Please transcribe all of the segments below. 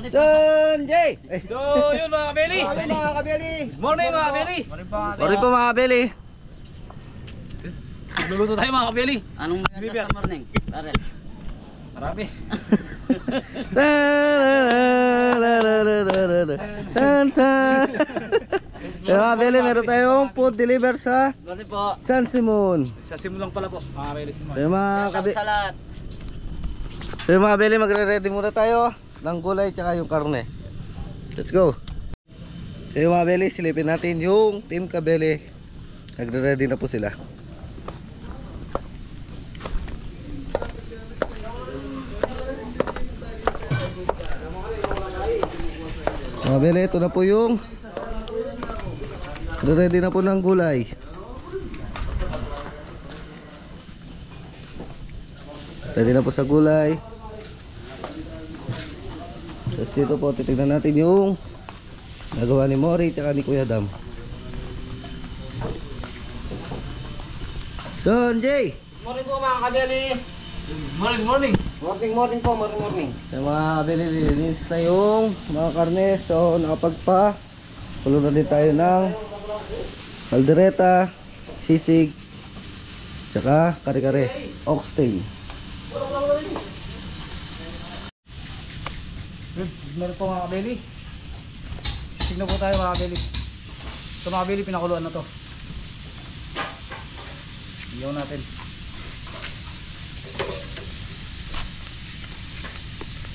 Sanjay! So yun mga kabeli. Mga kabeli! Morning mga kabeli. Morning po mga kabeli! Luluto tayo mga kabeli. Anong maganda sa morning? Pare. Marami. Mga kabeli, meron tayong food deliver sa Morning po. San Simon. Sa simulang pala po mga kabeli. Mga kabeli, Sa lahat. mga kabeli, magre-ready muna tayo ng gulay tsaka yung karne. Let's go! So yung mga kabeli, silipin natin yung Team Kabeli. Nagre-ready na po sila. Mga kabeli, ito na po yung ready na po ng gulay. Ready na po sa gulay. Tapos dito po titignan natin yung nagawa ni Mori tsaka ni Kuya Dam. Sanjay! Morning po mga kabeli. Morning. Morning po, morning. Yung mga kabili, lilinis na yung mga karne. So nakapagpa pulo na din tayo ng kaldereta, sisig tsaka kare-kare, oxtail. Meron po mga kabeli. Tignan po tayo mga kabeli. Ito mga kabeli, pinakuluan na to. Iyaw natin.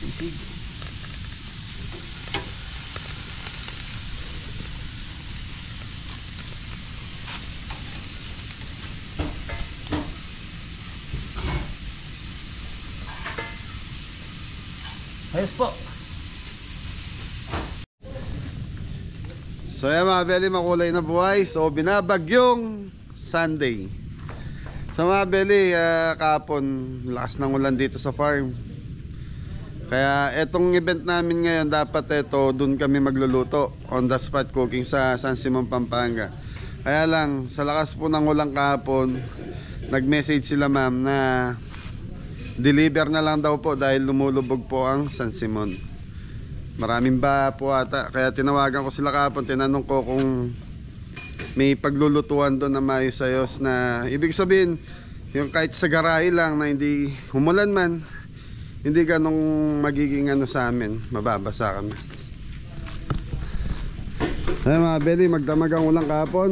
Sisig. Ayos po. So yan mga beli, makulay na buhay. So binabagyong Sunday. So mga beli, kahapon lakas ng ulan dito sa farm. Kaya etong event namin ngayon, dapat ito doon kami magluluto, on the spot cooking sa San Simon, Pampanga. Kaya lang, sa lakas po ng ulan kahapon, nag-message sila ma'am na deliver na lang daw po dahil lumulubog po ang San Simon. Maraming ba po ata. Kaya tinawagan ko sila kahapon, tinanong ko kung may paglulutuan doon na maayos-ayos na ibig sabihin, yung kahit sa garahe lang na hindi humulan man, hindi ganong magiging ano sa amin, mababasa kami. Ay mga beli, magdamag ang ulang kahapon.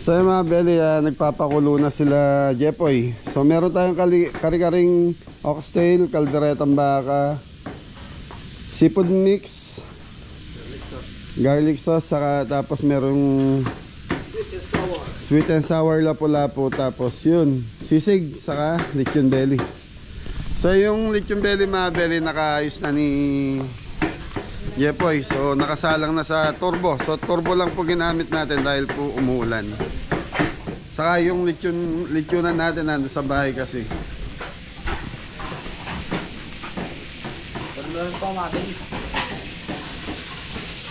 So yung mga beli, nagpapakulo na sila Jepoy. So meron tayong kari-karing oxtail, kalderetang baka, seafood mix, garlic sauce, saka tapos merong sweet and sour lapu-lapu, tapos yun, sisig, saka lechon belly. So yung lechon belly mga beli, nakaayos na ni Jepoy. So nakasalang na sa turbo. So turbo lang po ginamit natin dahil po umuulan. Saka yung lechonan natin nandun sa bahay kasi.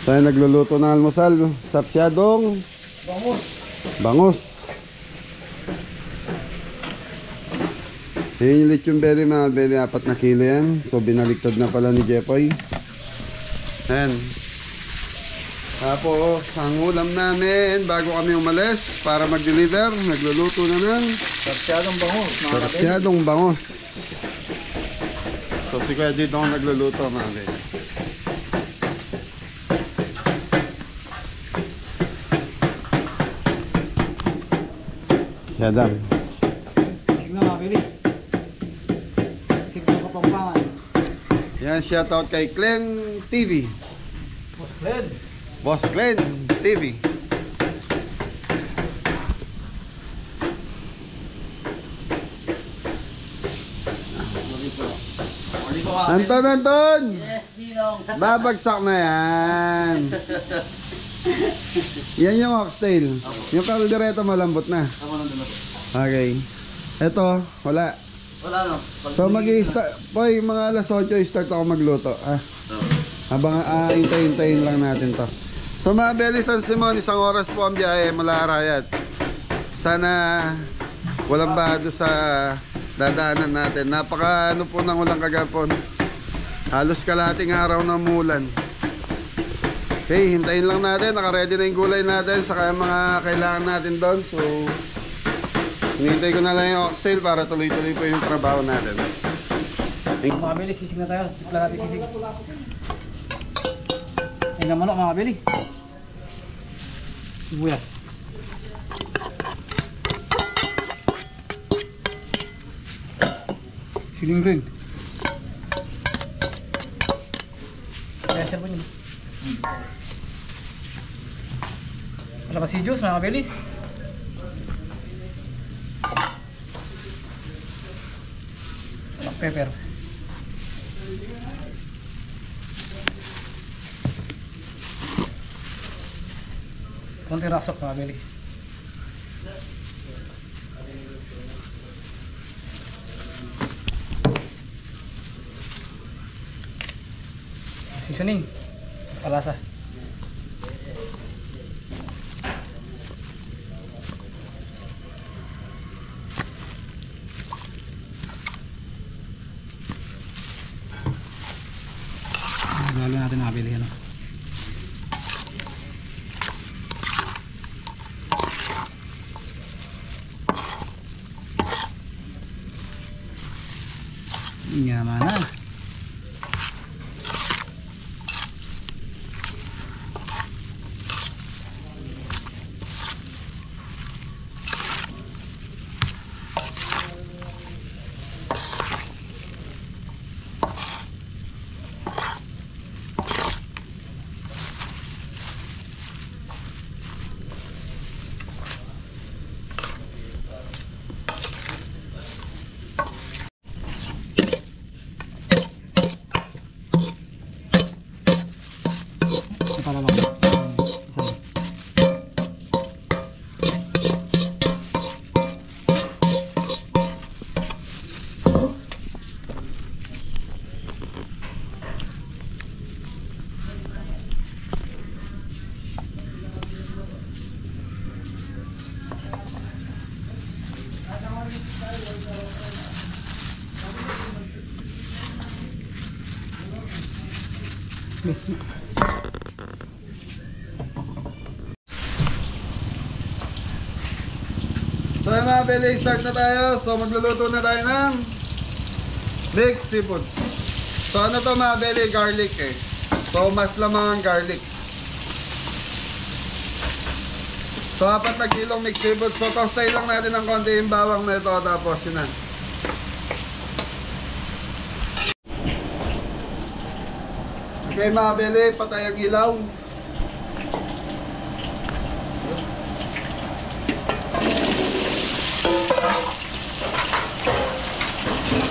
So yung nagluluto ng almusal, sapsyadong bangus. Yun yung lechon belly mga beli, 4 na kilo yan. So binaliktad na pala ni Jepoy. Ayan. Tapos ang ulam namin bago kami umalis para mag-deliver, nagluluto na ng Sarsyadong bangus. sarsyadong bangus. So si Kuya dito ako nagluluto mga beli. Yadam. Tignan mga kabeli. Tignan ko pangpangan. Yan, shoutout kay Clem TV. Boss Glenn. Boss Glenn TV. Anton! Yes, Dinong. Babagsak na yan. Yan yung oxtail. Yung kaldereta malambot na. Okay. Ito, wala. Wala no. So mag-i-start, boy, mga alas 8 start ako magluto. Habang hintayin lang natin to. So mga beli, San Simon, 1 oras po ang biyahe mula Arayat. Sana Walang baha doon sa dadaanan natin. Napaka ano po ng ulang kagapon. Halos kalahating araw ng mulan. Okay, hintayin lang natin. Naka-ready na yung gulay natin saka yung mga kailangan natin doon. So, hinihintay ko na lang yung oxtail para tuloy-tuloy po yung trabaho natin. Mga kabeli, sisig na tayo. Tikla natin sisig. Ayun ang manok mga kabeli. Sibuyas. Siling green. Kaya siya po yun. Wala pa si juice mga kabeli. Black pepper. Konti rasok mga kabeli. Seasoning. Palasa. Lalo natin nakabili ano. Yaman na. Para lang. Isa. So yung mga beli, start na tayo. So magluluto na tayo ng mixed seafood. So ano to mga beli? Garlic eh. So mas lamang ang garlic. So 4 na kilong mixed seafood. So toastay lang natin ng konti yung bawang na ito. Tapos yun na. Okay mga beli, patay ang ilaw.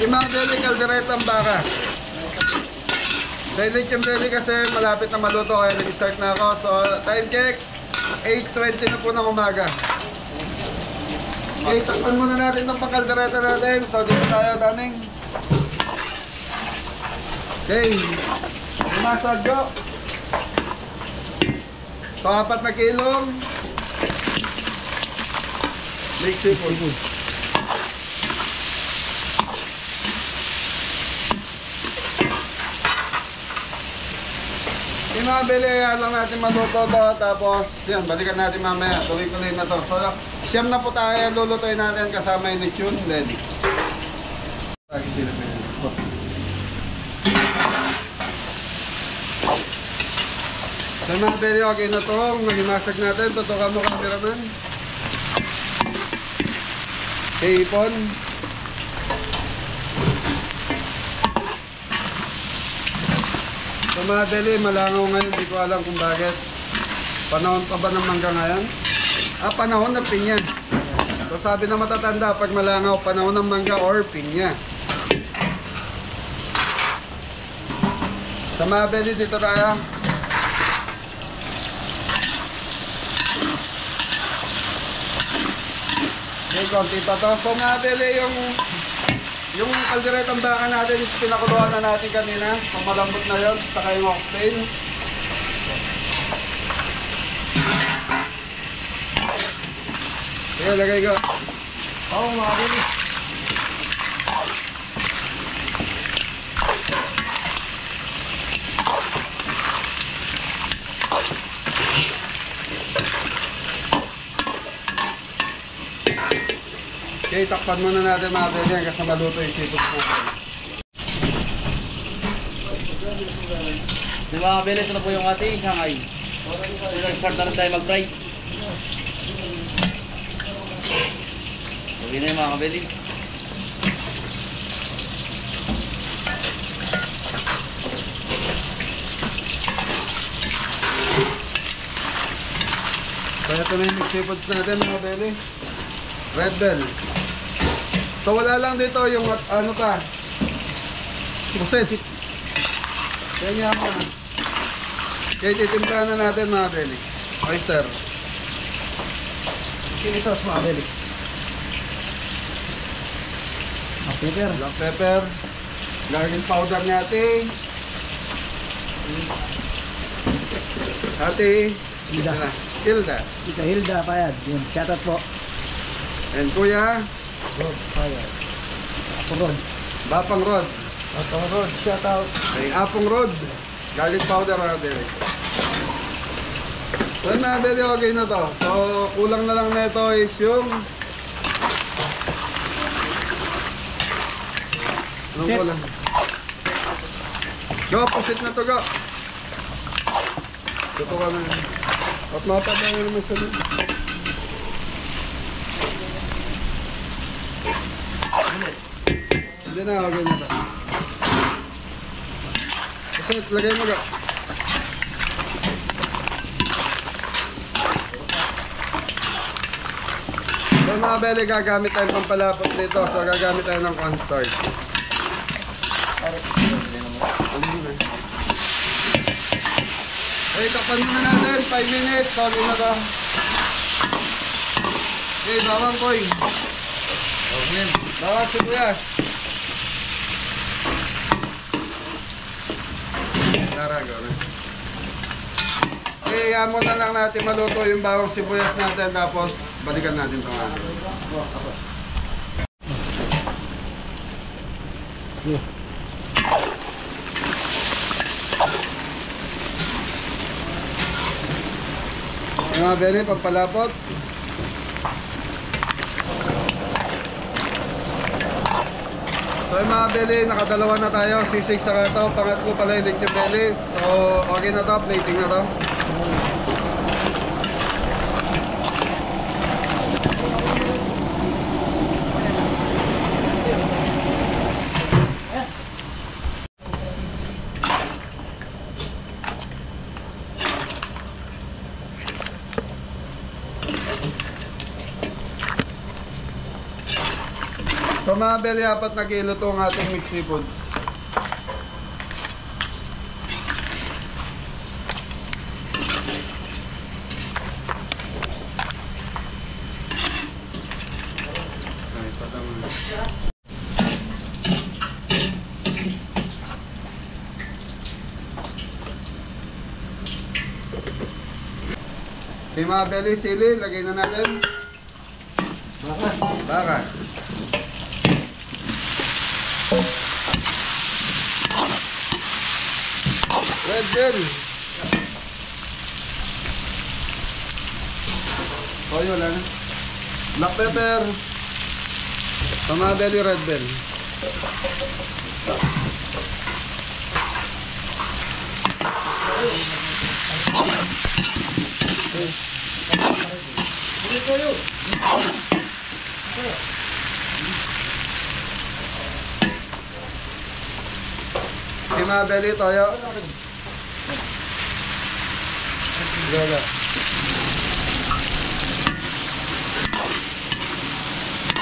Yung mga deli, kaldereta ang baka. Dahil yung deli kasi malapit na maluto kaya nag-start na ako. So time check, 8:20 na po ng umaga. Okay, takpan muna natin itong pangkaldereta natin. So dito tayo daming. Okay, lumasadyo. So 4 na kilong mixed seafood. Yung mga bili, lang natin maluto to. Tapos, yan, balikan natin mamaya. Tuloy-tuloy na to. So, siyam na po tayo. Lulutuin natin kasama yung lechon. Then, lagi sila pinag-ito. So, mga bili, okay na to. Magimasag natin. Tutukan mo cameraman. Okay, ipon. So mga deli, malangaw ngayon, hindi ko alam kung bakit. Panahon pa ba ng mangga ngayon? Panahon ng pinya. So sabi na matatanda, pag malangaw, panahon ng mangga or pinya. So mga deli, dito tayo. Okay, konti pa to. So mga deli, yung kalderetang baka natin is pinakuluan na natin kanina. So malambot na yun. Saka yung oxtail. Kaya lagay ko. Oo mga kabeli. Okay, takpan muna natin mga kabeli hanggang sa maluto yung seafood natin. Di ba mga kabeli, ito na po yung ating sangay. Start na rin tayo mag-fry. Okay na yung mga kabeli. So ito na yung mixed seafoods natin mga kabeli. Red bell. So wala lang dito yung ano pa. Pusit. Kaya mo na. Kaya titimplahan na natin mga kabeli. Oyster. Chili sauce mga kabeli. Pepper. Black pepper. Garlic powder natin. Ate. Hilda. Hilda. Ika Hilda Payad. Yun. Shoutout po. And kuya. Rod Payad. Ako Rod. Bapang Rod. Atong road, shout out. Ay, Apong Rod. Garlic powder mga kabeli. So mga kabeli, okay na to. So kulang na lang na ito is yung anong Pusit. kulang? Go, pusit na to, go. Ito ka na. At matabang yun naman sa loob. Hindi na, okay na to. Pusit, lagay mo, go. So mga bele, gagamit tayo pampalapot nito. So gagamit tayo ng cornstarch. Okay, takpan muna natin. 5 minutes. Sorry na to. Okay, bawang koy. Okay. Bawang sibuyas. Tara, gawin. Okay, mo na lang natin maluto yung bawang sibuyas natin. Tapos, balikan natin ito nga. Mga bene, pampalapot. So yung mga bele, nakadalawa na tayo. Sisig sa kato, pangatlo pala yung lechon bele. So okay na to, plating na to. So mga bele, 4 na kilo itong ating mixed seafoods. Okay, patama na. Okay mga bele, sili, lagay na natin. Baka. Red bell. Oh, yun wala na. Black pepper. Mga belly, red bell. Mga belly, toyo. Gaga.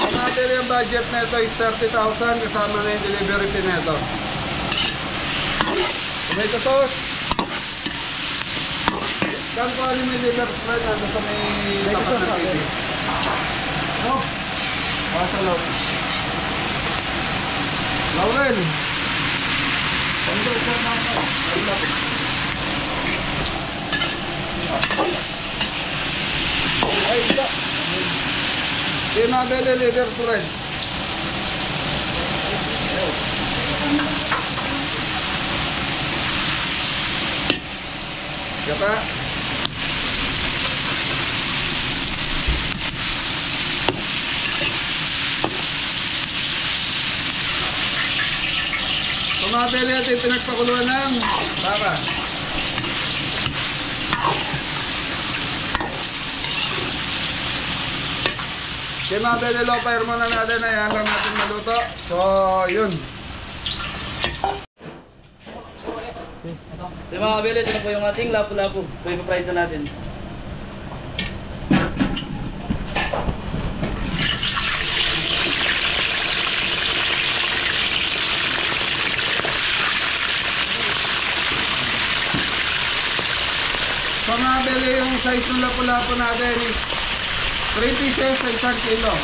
Mga belly, ang budget na ito is 30,000 kasama na yung delivery fee na ito. Tomato sauce. Saan po ano may liver spread nando sa may tapat ng TV? No? Sa loob. Laurel. Ay, ito. Kaya mga bele, liver to red. Gata. So mga bele, ito yung pinagpakuluan ng baka. Kaya mga bele, low fire muna natin. Ayan lang natin maluto. So, yun. So mga kabili, ito na po yung ating lapu-lapu. So ipapride na natin. So mga bele, yung size ng lapu-lapu natin is 3 pieces sa 1 kilo.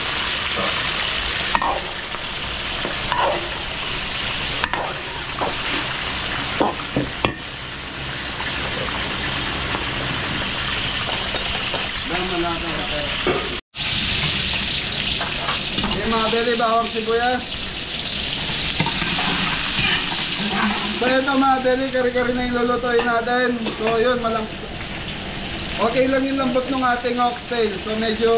Yung mga bele, bawang sibuyas. So ito mga bele, kari-kari na yung lulutuin natin. So yun, okay lang yung lambot ng ating oxtail. So medyo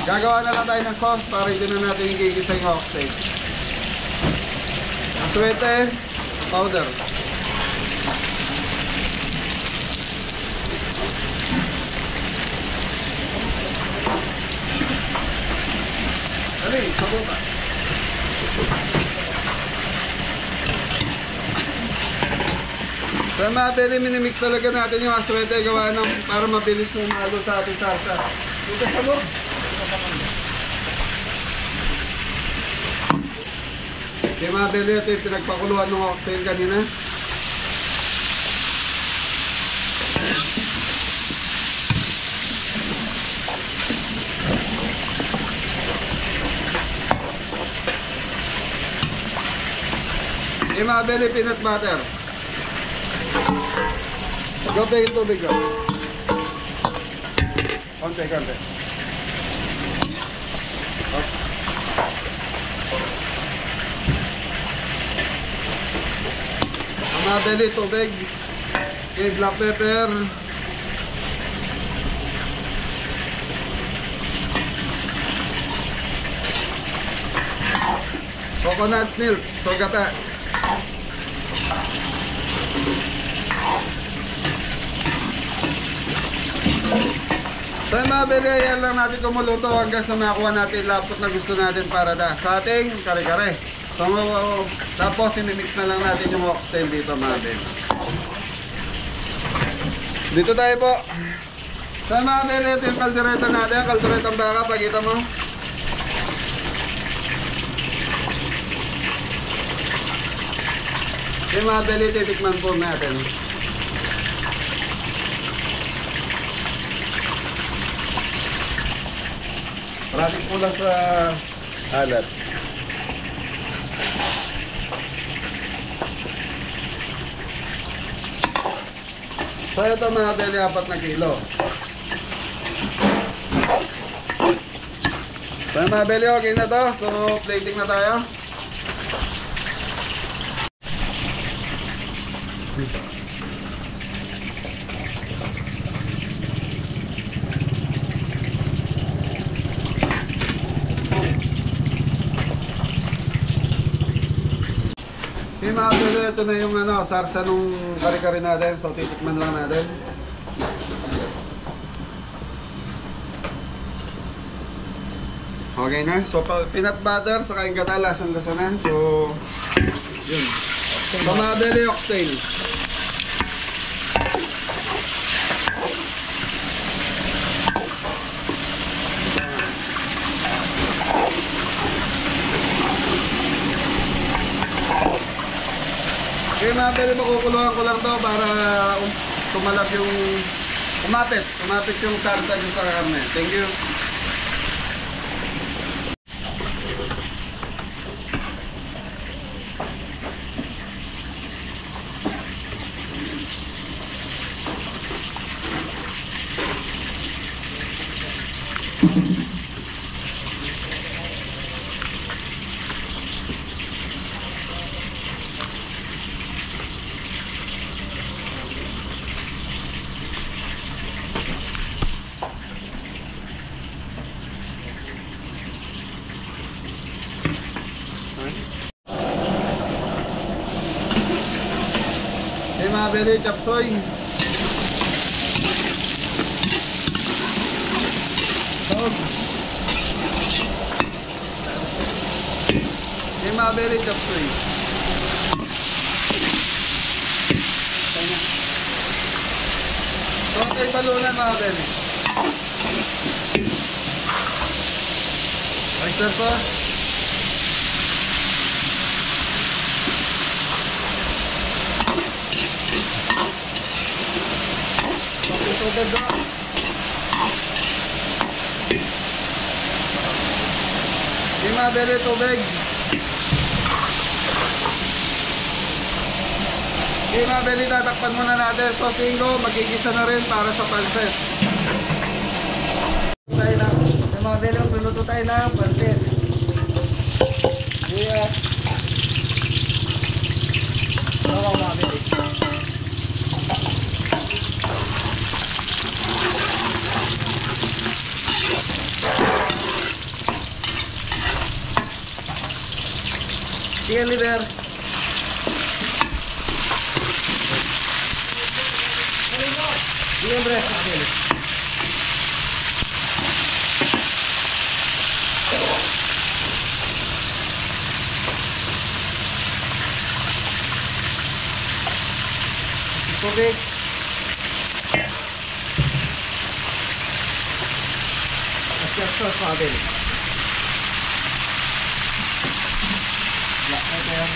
gagawa na lang tayo ng sauce para hindi na natin yung gigisa yung oxtail. Aswete, powder. Dali, sabuta. So mga bele, minimix talaga natin yung aswete gawa ng para mabilis humalo sa ating salsa. Dito sa loob. Okay mga bele, ito yung pinagpakuluan ng oxtail kanina. Okay mga bele, peanut butter. Gopay yung tubig ko. Konti. Mga bele, tubig. Okay, black pepper. Coconut milk, so gata. So mga bele, yan lang natin kumuluto hanggang sa makakuha natin lapot na gusto natin para sa ating kare-kare. So tapos imimix na lang natin yung oxtail dito mga bele. Dito tayo po. So mga bele, ito yung kaldereta natin. Kalderetang baka, pakita mo. Yung mga bele, titikman po natin. Maraming kulang sa alat. So ito mga bele, 4 na kilo. So mga bele, okay na to. So plating na tayo. Okay mga bele, ito na yung sarsa nung kare-kare natin. So titikman lang natin. Okay na. So peanut butter saka yung gata, lasang-lasa na. So yun. So mga bele, oxtail. Okay mga bele, makukuluhan ko lang to para tumalab yung kumapit yung sarsa dun sa karne. Thank you. mga beli, chop suey. Sog. Okay, mga beli, chop suey. So, tayo balunan mga beli. Oyster pa. Tubig ba? Hindi mabili tubig. Hindi mabili, tatakpan muna natin. So, singgo, magigisa na rin para sa pansit. Tayo na. May mga bele, magluluto tayo ng pansit. Yeah. Oo, mga beli. Chicken liver. Chicken breast. Okay. Tubig. Asyik sauce mga bele. Black pepper.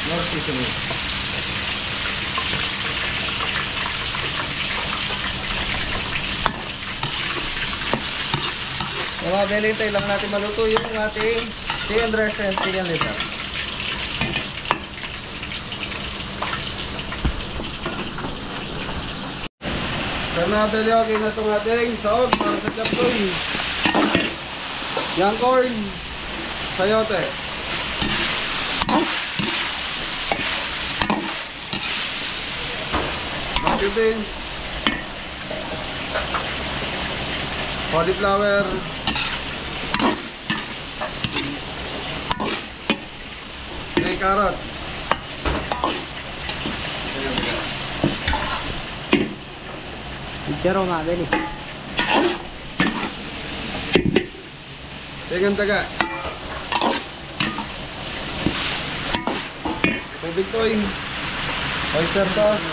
More seasoning. So mga bele, tayo lang natin maluto yung ating chicken breast and chicken liver. So, mga beli, okay na itong ating saog para sa chop suey. Young corn, sayote. Baked beans, cauliflower, may carrots. Picture mga beli. Tingnan taga. Tubig toy. Oyster sauce.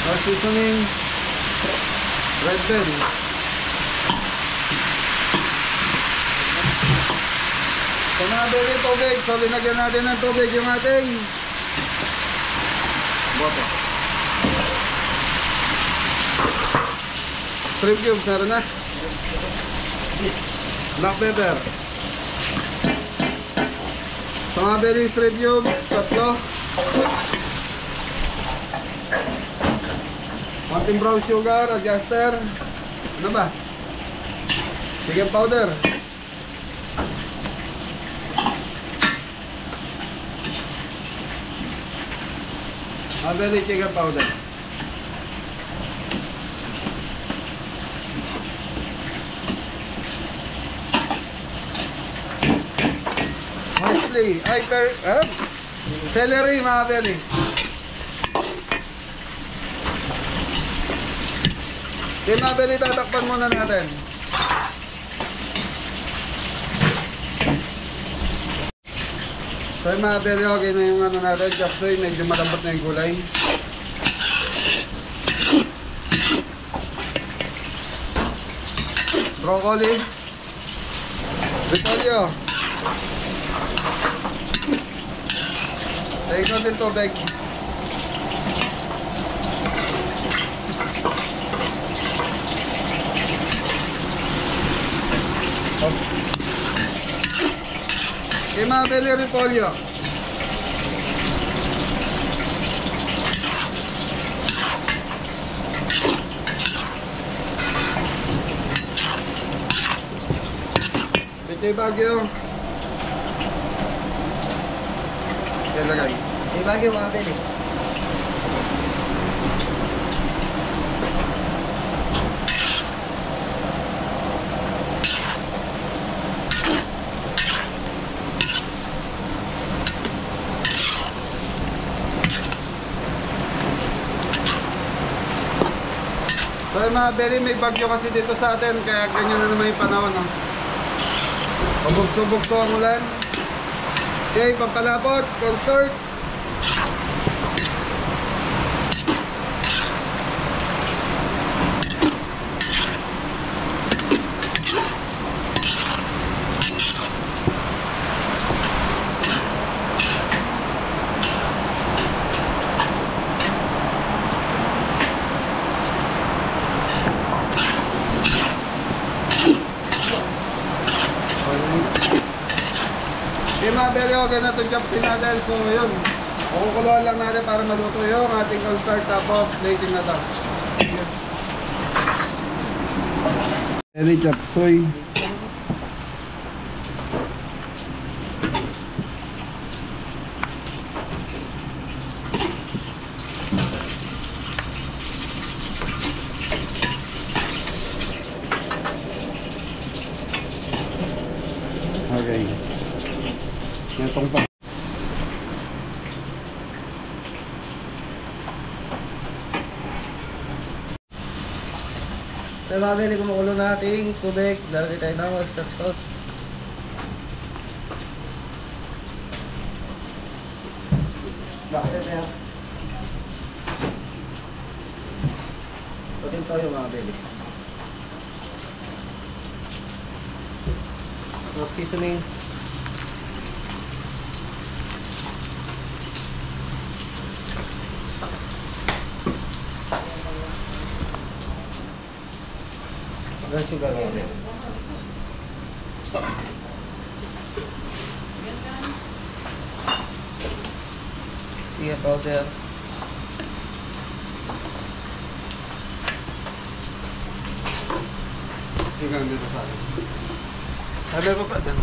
More seasoning. Red bell. So mga beli, tubig. So linagyan natin ng tubig yung ating bote. Shrimp cubes, meron na. Black pepper. So mga beli, shrimp cubes, tatlo. Konting brown sugar, adjuster. Ano ba? Chicken powder. Mga beli, chicken powder. Parsley, celery mga beli. Yung mga beli, tatakpan muna natin. So yung mga beli, okay na yung ano natin, chop suey, medyo malambot na yung gulay. Broccoli, repolyo. Take out din tubig. Okay, mga beli, repolyo. Pechay bagyo. Okay, lagay. May bagyo mga bele. So yung mga belly, may bagyo kasi dito sa atin, kaya ganyan na naman yung panahon. No? Pabugso-bugso ang ulan. Okay, pampalapot, constort. Okay mga belly, okay na itong chop natin. So yun, kukuluan lang natin para maluto yung ating cornstarch, tapos plating na ito. Belly chop soy. Okay. Itong pa. So mga belly, kumukulo na ating tubig. Lalagay tayo ng oyster sauce. Bakit na yan? Pagin tayo mga belly. So seasoning. Hanggang sugar mga belly. Tea powder. Hanggang dito sa akin. Sabi pa pa dyan.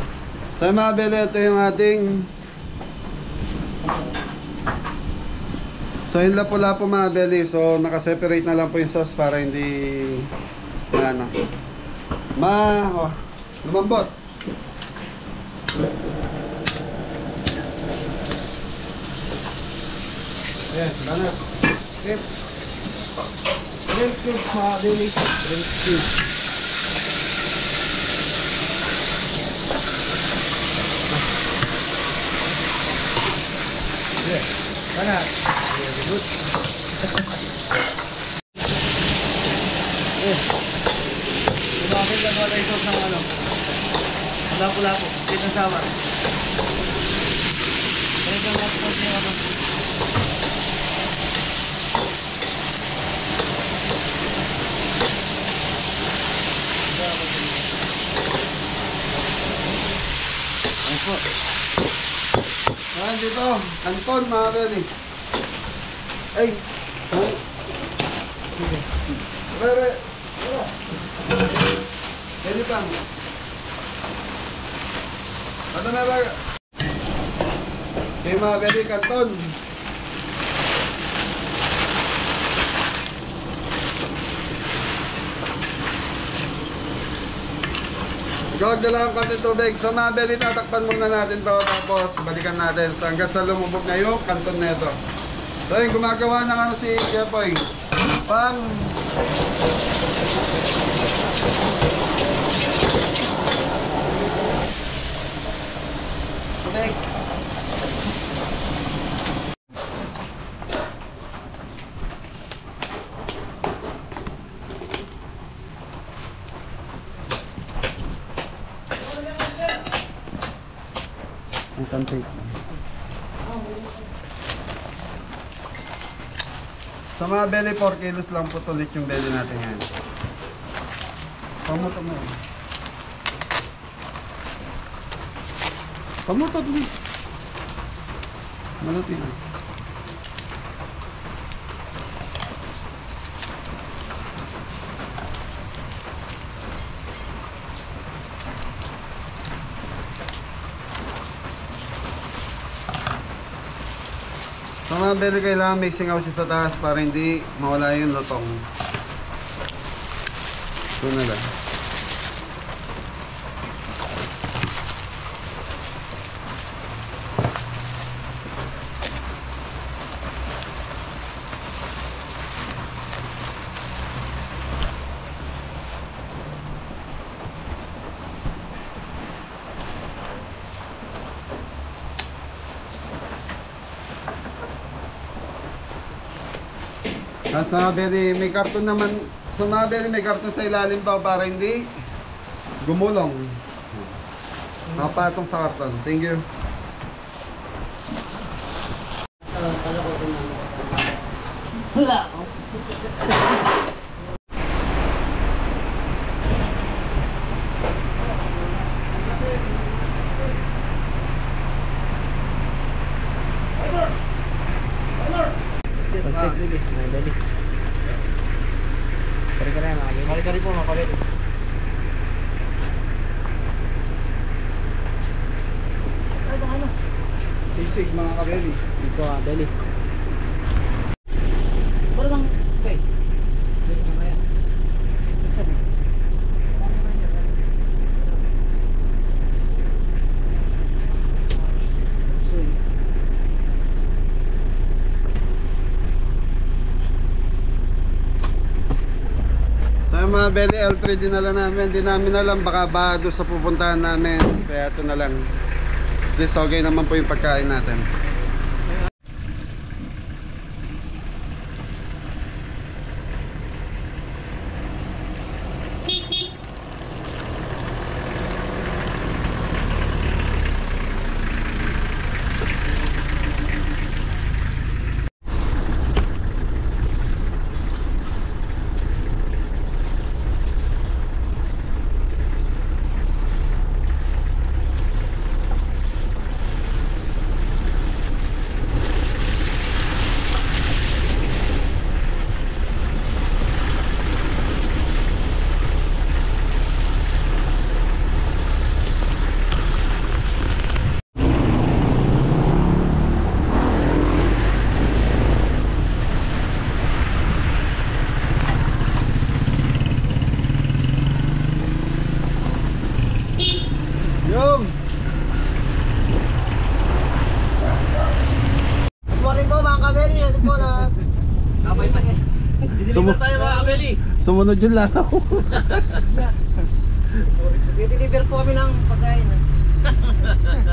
So mga belly, ito yung ating so yung lapo-lapo mga belly. So nakaseparate na lang po yung sauce para hindi ano lumambot. Ayan, banat. Shrimp. Shrimp cubes mga belly. Shrimp cubes. Banat. Very good. Bakit lang wala yung sauce ng ano? Lapo-lapo, sweet and sour. Kaya lang sauce yung ano. Ay po. Ayan dito, kanton mga belly. Ay! Ay! Re! Pwede pang. Ano na ba? Okay mga belly, kanton. Gawag na lang ang konting tubig. So mga belly, tatakpan muna natin to. Tapos balikan natin hanggang sa lumubog na yung kanton na ito. So yung gumagawa ng ano si Jepoy. Pang Tubig. ang kantik. Sa mga belly, 4 kilos lang po tulit yung belly natin ngayon. Pamuto mo. Pamuto mo. Malutin na. Sa mga belly, kailangan may singaw siya sa taas para hindi mawala yung lutong. Ito na lang. Tapos mga beli, may karton naman. So mga beli, may karton sa ilalim pa para hindi gumulong. Nakapatong sa karton. Thank you. Wala. Pansik dili, mga beli. Kari-kari mga beli. Kari-kari po mga kabeli. Ay, baka ano? Sisig mga kabeli. Siko mga beli. Wala bang... Okay. Bili mo ba yan? Sabi. Sa mga beli, L3 dinala namin. Di namin alam, baka ba doon sa pupuntahan namin. Kaya ito na lang. This okay naman po yung pagkain natin. Yung! Good morning po mga kabeli. Ito po na. Kapay pa eh. Deliver tayo mga kabeli. Sumunod yung lakaw. I-deliver po kami ng pagkain.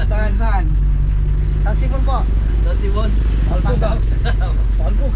Saan? Saan? Sipon po. Sa Simon. Palpo daw. Palpo.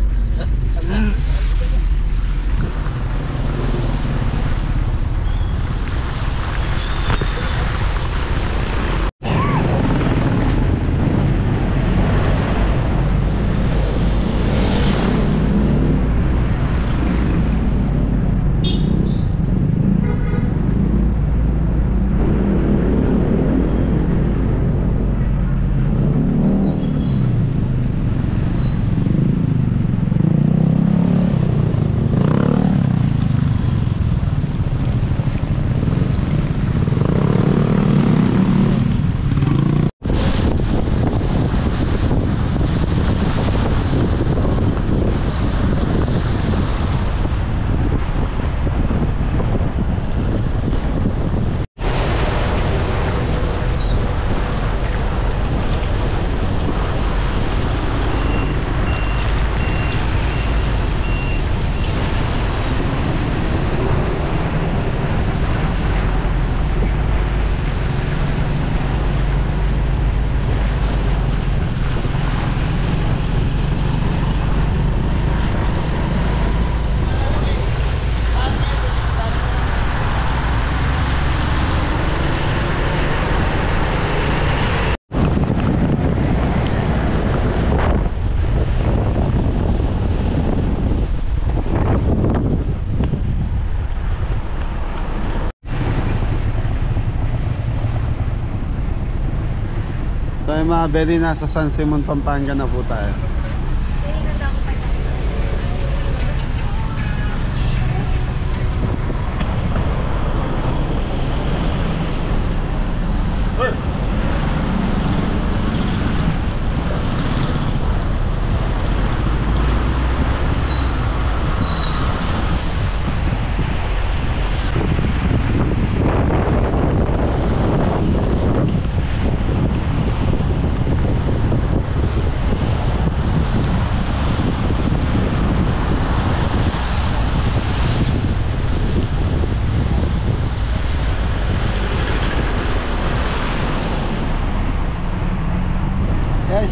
So yung mga beli, nasa San Simon, Pampanga na po tayo.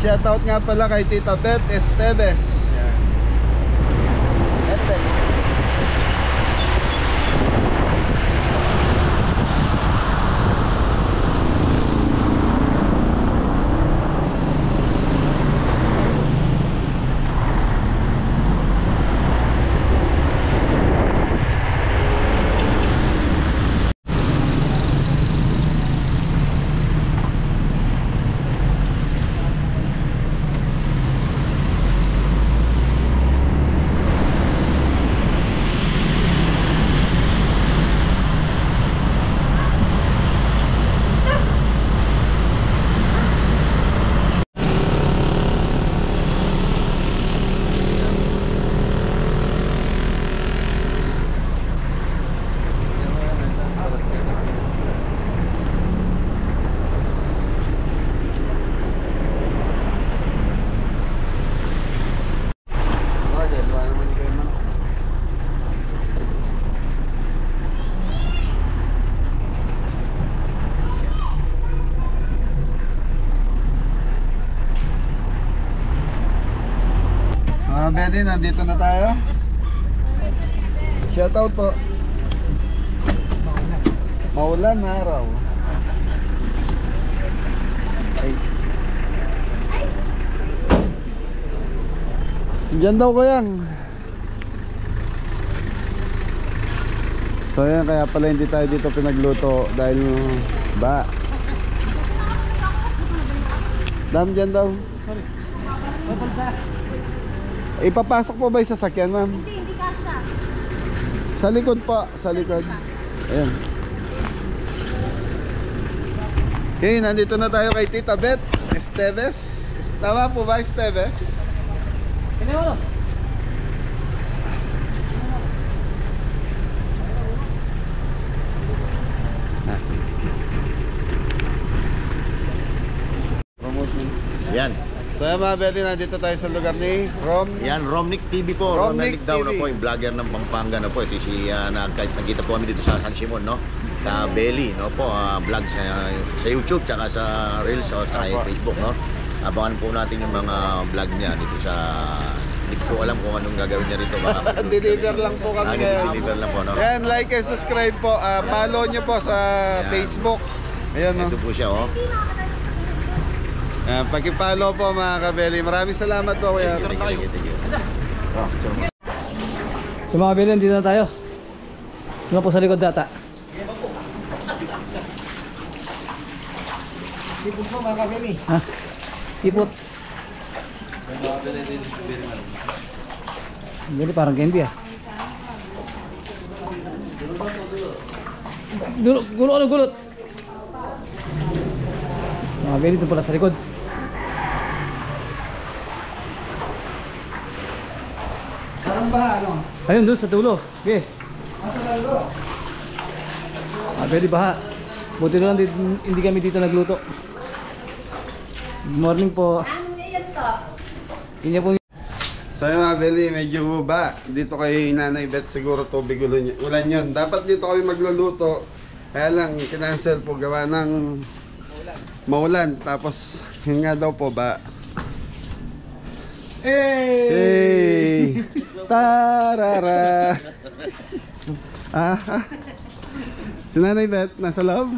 Shoutout nga pala kay Tita Beth Esteves. Yan. Bedi, nandito na tayo. Shoutout po. Maulan na araw. Ay. Diyan daw ko yan. So yan, kaya pala hindi tayo dito pinagluto dahil ba. Dam dyan daw. Ipapasok po ba yung sasakyan, ma'am? Hindi kasha. Sa likod pa, sa likod. Ayan. Okay, nandito na tayo kay Tita Beth Esteves. Tama po ba, Esteves? Kaya mo. Promotion. Yan. So yan mga Betty, nandito tayo sa lugar ni Rom. Yan, Romnick TV po. Romnick Romnick daw na TV. po, yung vlogger ng Pampanga na po. Ito si, nagkita po kami dito sa San Simon, no? Sa Belly, no po, vlog sa YouTube, tsaka sa Reels, o sa Facebook, no? Abangan po natin yung mga vlog niya dito sa... Hindi ko alam kung anong gagawin niya rito. Deliver lang po kami ngayon. Deliver lang po, no? Yan, like and subscribe po. Follow nyo po sa Facebook. Ayan, no? Ito po siya, oh. Pag-follow po mga kabeli. Maraming salamat po kuya. Thank you. Oh, sure. So mga kabeli, dito na tayo. Ano po sa likod data? Sipon po mga kabili. Ha? Ipot. Jadi parang candy ah. Gulot. Mga kabeli, ito pala sa likod. Parang ba ano? Ayun doon sa dulo. Okay. Asa lalo? Pwede baha. Buti na lang hindi kami dito nagluto. Good morning po. Ano yan to? Inya po. So yung mga beli, medyo ba dito kay Nanay Beth siguro tubig ulan yun. Dapat dito kami magluluto. Kaya lang, kinancel po gawa ng maulan. Tapos, yun nga daw po ba. Hey! Tarara! Si Nanay Beth, nasa loob?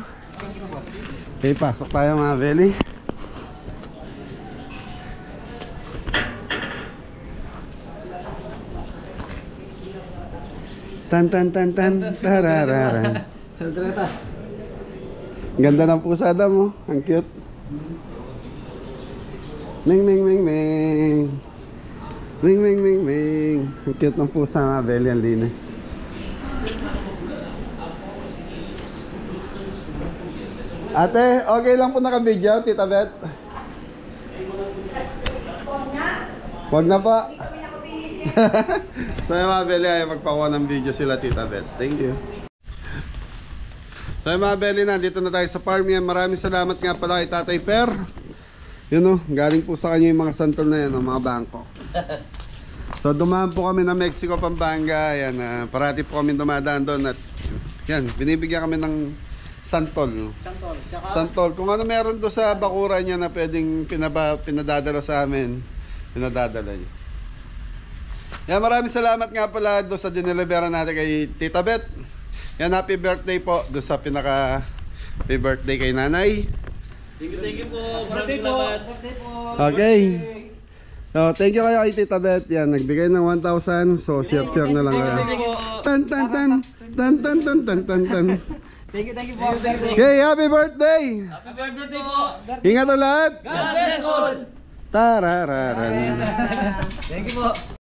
Okay, pasok tayo mga beli. Tan tan tan tan tarararan. Ganda ng pusada mo, ang cute. Ming ming ming ming. Ming ming ming ming. Ang cute ng pusa mga belly, ang linis. Ate, okay lang po naka-video, Tita Beth? Wag na pa. So yung mga belly ay magpakuha ng video sila Tita Beth. Thank you. So yung mga belly, nandito na tayo sa farm yan. Maraming salamat nga pala kay Tatay Per. Yun o, galing po sa kanya yung mga santol na yan, mga bangko. So dumaan po kami na Mexico, Pampanga. Yan, parati po kami dumadaan doon. At yan, binibigyan kami ng santol. Santol. Kung ano meron doon sa bakuran niya na pwedeng pinadadala sa amin, pinadadala niya. Yan, maraming salamat nga pala doon sa dinelibera natin kay Tita Beth. Yan, happy birthday po doon sa pinaka happy birthday kay Nanay. Thank you po. Maraming salamat. Okay. So, thank you kayo kay Tita Beth. Yan, nagbigay ng 1,000. So, share na lang kayo. Tan tan tan. Tan tan tan tan tan tan. Thank you po. Okay, happy birthday. Happy birthday po. Ingat ang lahat. God bless all. Tarararan. Thank you po.